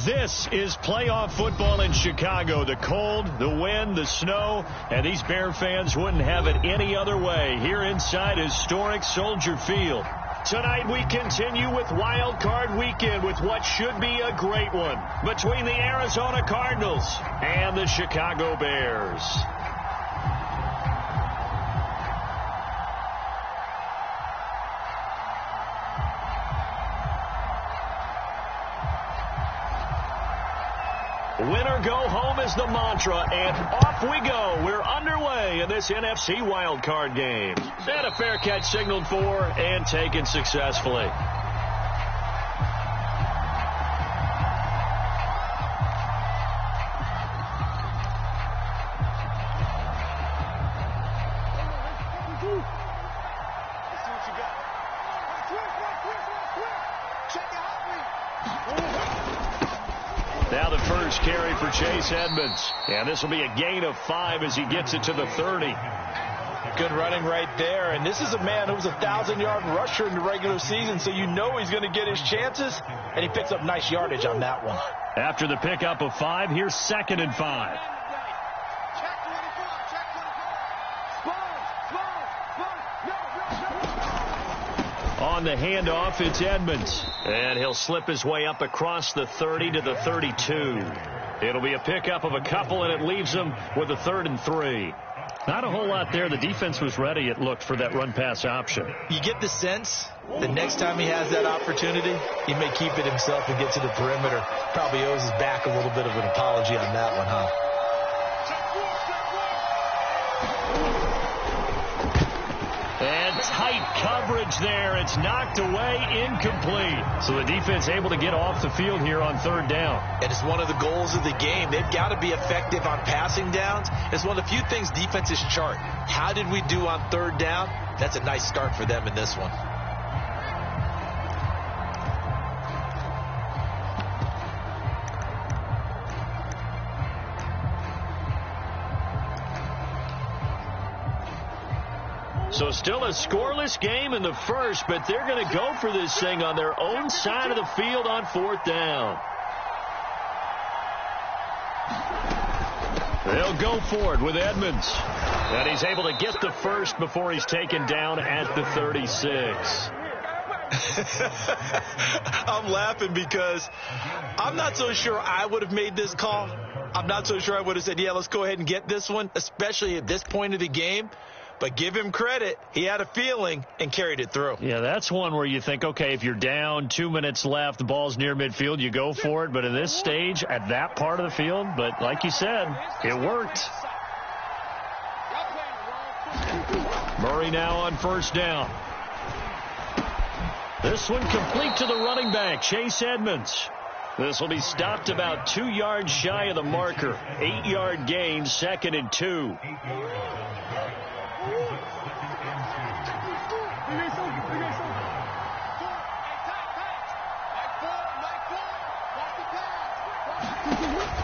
This is playoff football in Chicago. The cold, the wind, the snow, and these Bear fans wouldn't have it any other way here inside historic Soldier Field. Tonight we continue with Wild Card Weekend with what should be a great one between the Arizona Cardinals and the Chicago Bears. Winner go home is the mantra, and off we go. We're underway in this NFC wildcard game. And a fair catch signaled for and taken successfully. Now the first carry for Chase Edmonds. And this will be a gain of 5 as he gets it to the 30. Good running right there. And this is a man who was a 1,000-yard rusher in the regular season, so you know he's going to get his chances. And he picks up nice yardage on that one. After the pickup of 5, here's 2nd and 5. On the handoff, it's Edmonds. And he'll slip his way up across the 30 to the 32. It'll be a pickup of a couple, and it leaves him with a 3rd and 3. Not a whole lot there. The defense was ready, it looked, for that run-pass option. You get the sense that next time he has that opportunity, he may keep it himself and get to the perimeter. Probably owes his back a little bit of an apology on that one, huh? And tight coverage there. It's knocked away, incomplete. So the defense able to get off the field here on 3rd down. And it's one of the goals of the game. They've got to be effective on passing downs. It's one of the few things defenses chart. How did we do on 3rd down? That's a nice start for them in this one. So still a scoreless game in the first, but they're going to go for this thing on their own side of the field on 4th down. They'll go for it with Edmonds. And he's able to get the first before he's taken down at the 36. I'm laughing because I'm not so sure I would have made this call. I'm not so sure I would have said, yeah, let's go ahead and get this one, especially at this point of the game. But give him credit. He had a feeling and carried it through. Yeah, that's one where you think, okay, if you're down, 2 minutes left, the ball's near midfield, you go for it. But in this stage, at that part of the field, but like you said, it worked. Murray now on 1st down. This one complete to the running back, Chase Edmonds. This will be stopped about 2 yards shy of the marker. 8-yard gain, 2nd and 2.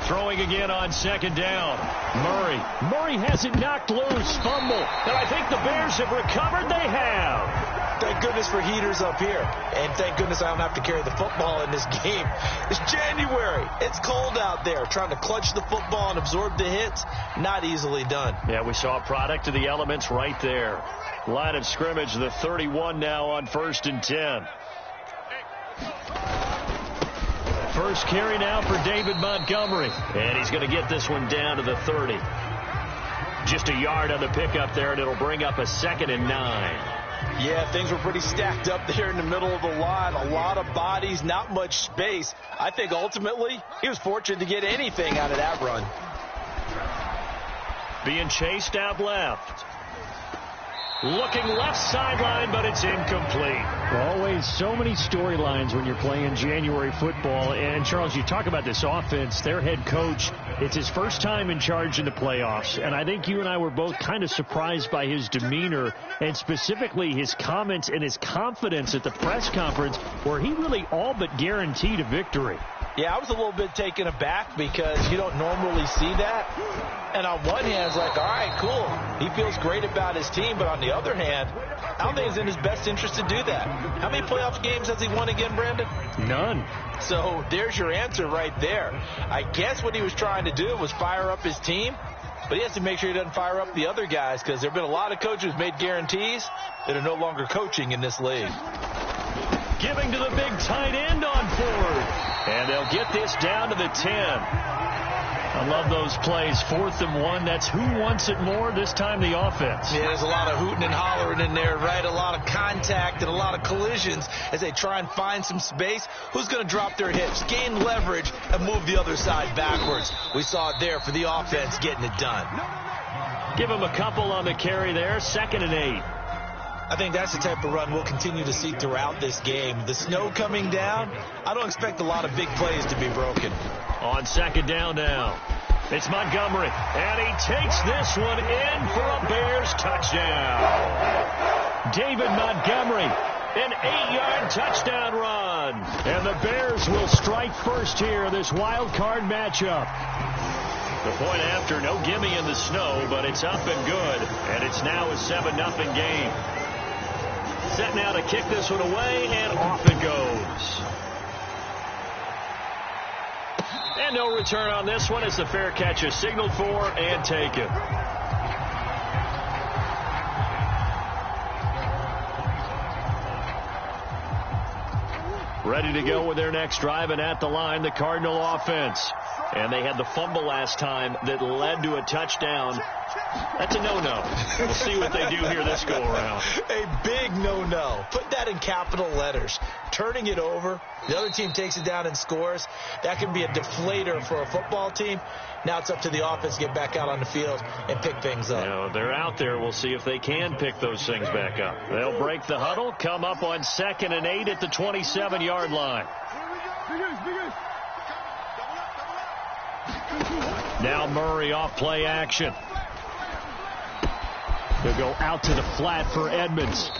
Throwing again on 2nd down. Murray has it knocked loose. Fumble. And I think the Bears have recovered. They have. Thank goodness for heaters up here. And thank goodness I don't have to carry the football in this game. It's January. It's cold out there. Trying to clutch the football and absorb the hits, not easily done. Yeah, we saw a product of the elements right there. Line of scrimmage, the 31 now on 1st and 10. First carry now for David Montgomery. And he's going to get this one down to the 30. Just a yard on the pickup there, and it'll bring up a 2nd and 9. Yeah, things were pretty stacked up there in the middle of the line. A lot of bodies, not much space. I think ultimately he was fortunate to get anything out of that run. Being chased out left. Looking left sideline, but it's incomplete. Always so many storylines when you're playing January football. And, Charles, you talk about this offense, their head coach, it's his first time in charge in the playoffs. And I think you and I were both kind of surprised by his demeanor and specifically his comments and his confidence at the press conference where he really all but guaranteed a victory. Yeah, I was a little bit taken aback because you don't normally see that. And on one hand, it's like, all right, cool. He feels great about his team. But on the other hand, I don't think it's in his best interest to do that. How many playoff games has he won again, Brandon? None. So there's your answer right there. I guess what he was trying to do was fire up his team. But he has to make sure he doesn't fire up the other guys because there have been a lot of coaches who've made guarantees that are no longer coaching in this league. Giving to the big tight end on fourth. And they'll get this down to the 10. I love those plays. 4th and 1. That's who wants it more, this time the offense. Yeah, there's a lot of hooting and hollering in there, right? A lot of contact and a lot of collisions as they try and find some space. Who's going to drop their hips, gain leverage, and move the other side backwards? We saw it there for the offense getting it done. Give him a couple on the carry there. 2nd and 8. I think that's the type of run we'll continue to see throughout this game. The snow coming down, I don't expect a lot of big plays to be broken. On 2nd down now, it's Montgomery, and he takes this one in for a Bears touchdown. David Montgomery, an 8-yard touchdown run. And the Bears will strike first here, this wild card matchup. The point after, no gimme in the snow, but it's up and good, and it's now a 7-0 game. Set now to kick this one away, and off it goes. And no return on this one as the fair catch is signaled for and taken. Ready to go with their next drive, and at the line, the Cardinal offense. And they had the fumble last time that led to a touchdown. That's a no-no. We'll see what they do here this go-around. A big no-no. Put that in capital letters. Turning it over, the other team takes it down and scores. That can be a deflator for a football team. Now it's up to the offense to get back out on the field and pick things up. You know, they're out there. We'll see if they can pick those things back up. They'll break the huddle, come up on 2nd and 8 at the 27-yard line. Now Murray off play action. They'll go out to the flat for Edmonds.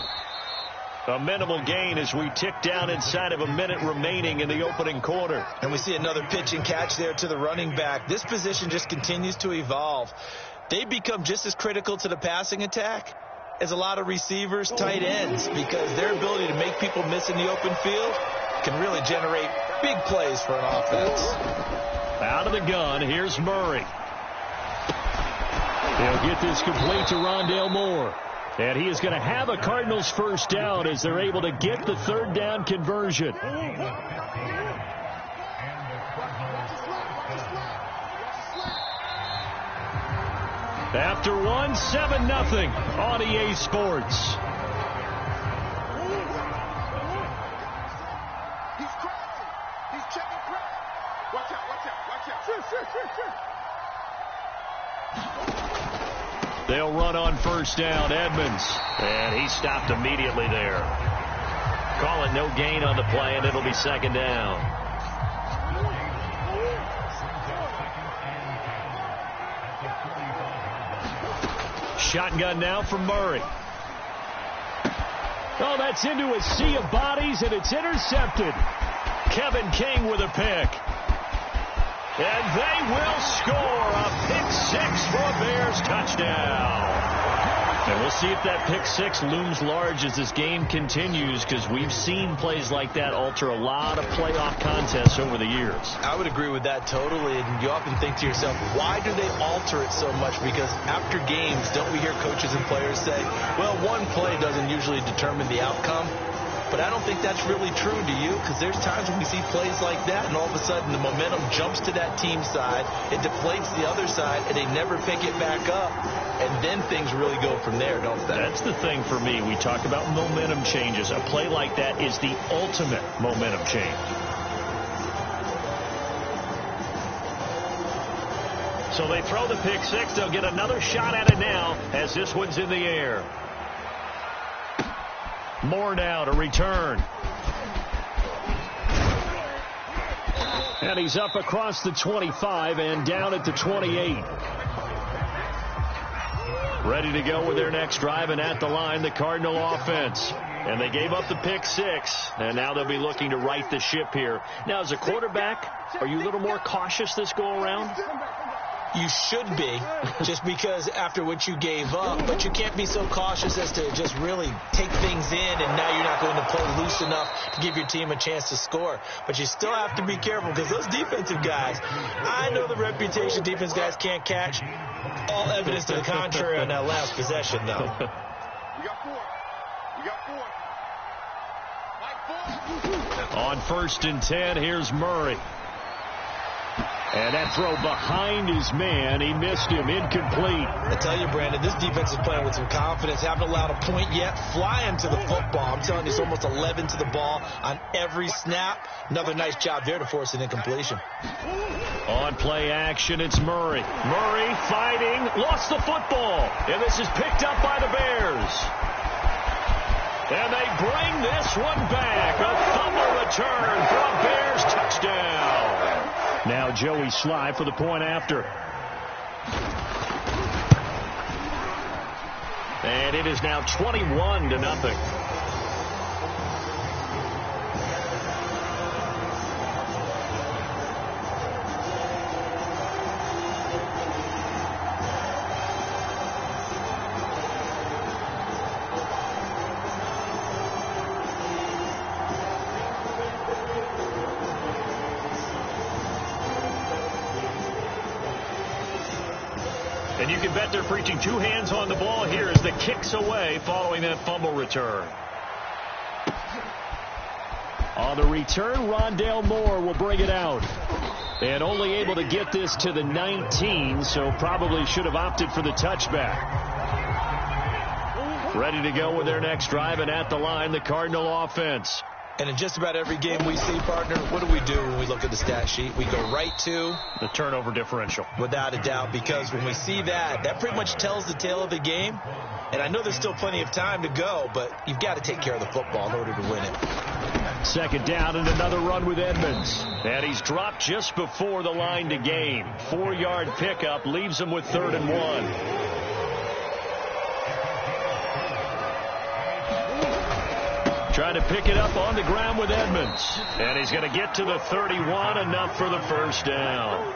A minimal gain as we tick down inside of a minute remaining in the opening quarter. And we see another pitch and catch there to the running back. This position just continues to evolve. They become just as critical to the passing attack as a lot of receivers, tight ends, because their ability to make people miss in the open field can really generate big plays for an offense. Out of the gun, here's Murray. They'll get this complete to Rondale Moore. And he is going to have a Cardinals first down as they're able to get the 3rd down conversion. After 1, 7-0 on EA Sports. He's crazy. He's checking crack. Watch out, watch out, watch out. Sure. They'll run on first down, Edmonds. And he stopped immediately there. Call it no gain on the play, and it'll be 2nd down. Shotgun now from Murray. Oh, that's into a sea of bodies, and it's intercepted. Kevin King with a pick. And they will score a pick 6 for a Bears touchdown. And we'll see if that pick 6 looms large as this game continues, because we've seen plays like that alter a lot of playoff contests over the years. I would agree with that totally. And you often think to yourself, why do they alter it so much? Because after games, don't we hear coaches and players say, well, one play doesn't usually determine the outcome? But I don't think that's really true, do you? Because there's times when we see plays like that, and all of a sudden the momentum jumps to that team side, it deflates the other side, and they never pick it back up. And then things really go from there, don't they? That's the thing for me. We talk about momentum changes. A play like that is the ultimate momentum change. So they throw the pick 6. They'll get another shot at it now as this one's in the air. Moore now to return. And he's up across the 25 and down at the 28. Ready to go with their next drive, and at the line, the Cardinal offense. And they gave up the pick 6, and now they'll be looking to right the ship here. Now, as a quarterback, are you a little more cautious this go-around? You should be, just because after what you gave up, but you can't be so cautious as to just really take things in, and now you're not going to play loose enough to give your team a chance to score. But you still have to be careful, because those defensive guys, I know the reputation defense guys can't catch. All evidence to the contrary on that last possession, though. We got 4. We got 4. On 1st and 10, here's Murray. And that throw behind his man. He missed him. Incomplete. I tell you, Brandon, this defense is playing with some confidence. Haven't allowed a point yet. Flying to the football. I'm telling you, it's almost 11 to the ball on every snap. Another nice job there to force an incompletion. On play action, it's Murray. Murray fighting. Lost the football. And this is picked up by the Bears. And they bring this one back. A fumble return for a Bears touchdown. Now Joey Sly for the point after. And it is now 21-0. And you can bet they're preaching 2 hands on the ball here as the kick's away following that fumble return. On the return, Rondale Moore will bring it out. And only able to get this to the 19, so probably should have opted for the touchback. Ready to go with their next drive, and at the line, the Cardinal offense. And in just about every game we see, partner, what do we do when we look at the stat sheet? We go right to the turnover differential. Without a doubt, because when we see that, that pretty much tells the tale of the game. And I know there's still plenty of time to go, but you've got to take care of the football in order to win it. 2nd down and another run with Edmonds. And he's dropped just before the line to gain. 4-yard pickup leaves him with 3rd and 1. Trying to pick it up on the ground with Edmonds. And he's going to get to the 31, enough for the 1st down.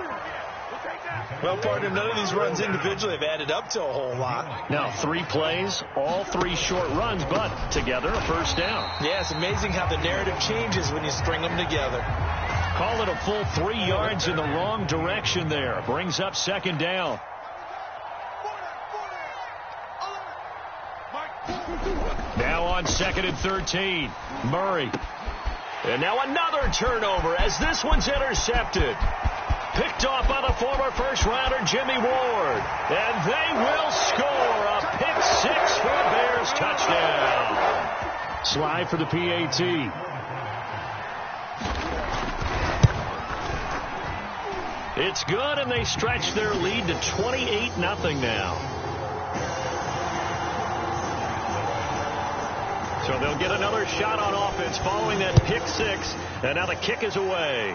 Well, partner, none of these runs individually have added up to a whole lot. Now, 3 plays, all 3 short runs, but together a 1st down. Yeah, it's amazing how the narrative changes when you string them together. Call it a full 3 yards in the wrong direction there. Brings up 2nd down. Now on 2nd and 13, Murray. And now another turnover as this one's intercepted. Picked off by the former first-rounder Jimmy Ward. And they will score a pick 6 for a Bears touchdown. Slide for the PAT. It's good, and they stretch their lead to 28-0 now. So they'll get another shot on offense following that pick 6. And now the kick is away.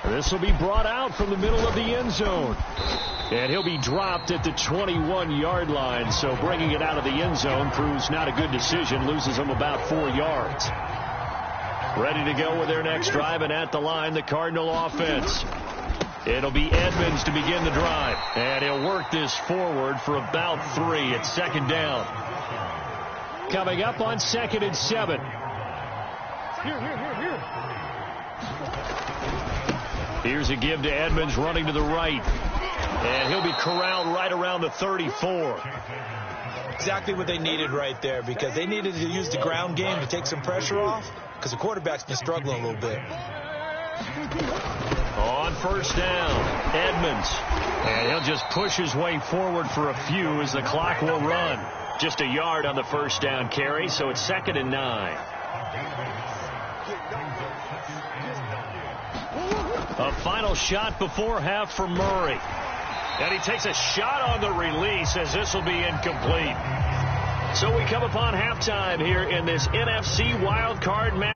This will be brought out from the middle of the end zone. And he'll be dropped at the 21-yard line. So bringing it out of the end zone proves not a good decision. Loses him about 4 yards. Ready to go with their next drive, and at the line, the Cardinal offense. It'll be Edmonds to begin the drive. And he'll work this forward for about 3. It's 2nd down. Coming up on 2nd and 7. Here's a give to Edmonds running to the right. And he'll be corralled right around the 34. Exactly what they needed right there, because they needed to use the ground game to take some pressure off, because the quarterback's been struggling a little bit. On 1st down, Edmonds. And he'll just push his way forward for a few as the clock will run. Just a yard on the 1st down carry, so it's 2nd and 9. A final shot before half for Murray. And he takes a shot on the release as this will be incomplete. So we come upon halftime here in this NFC wildcard match.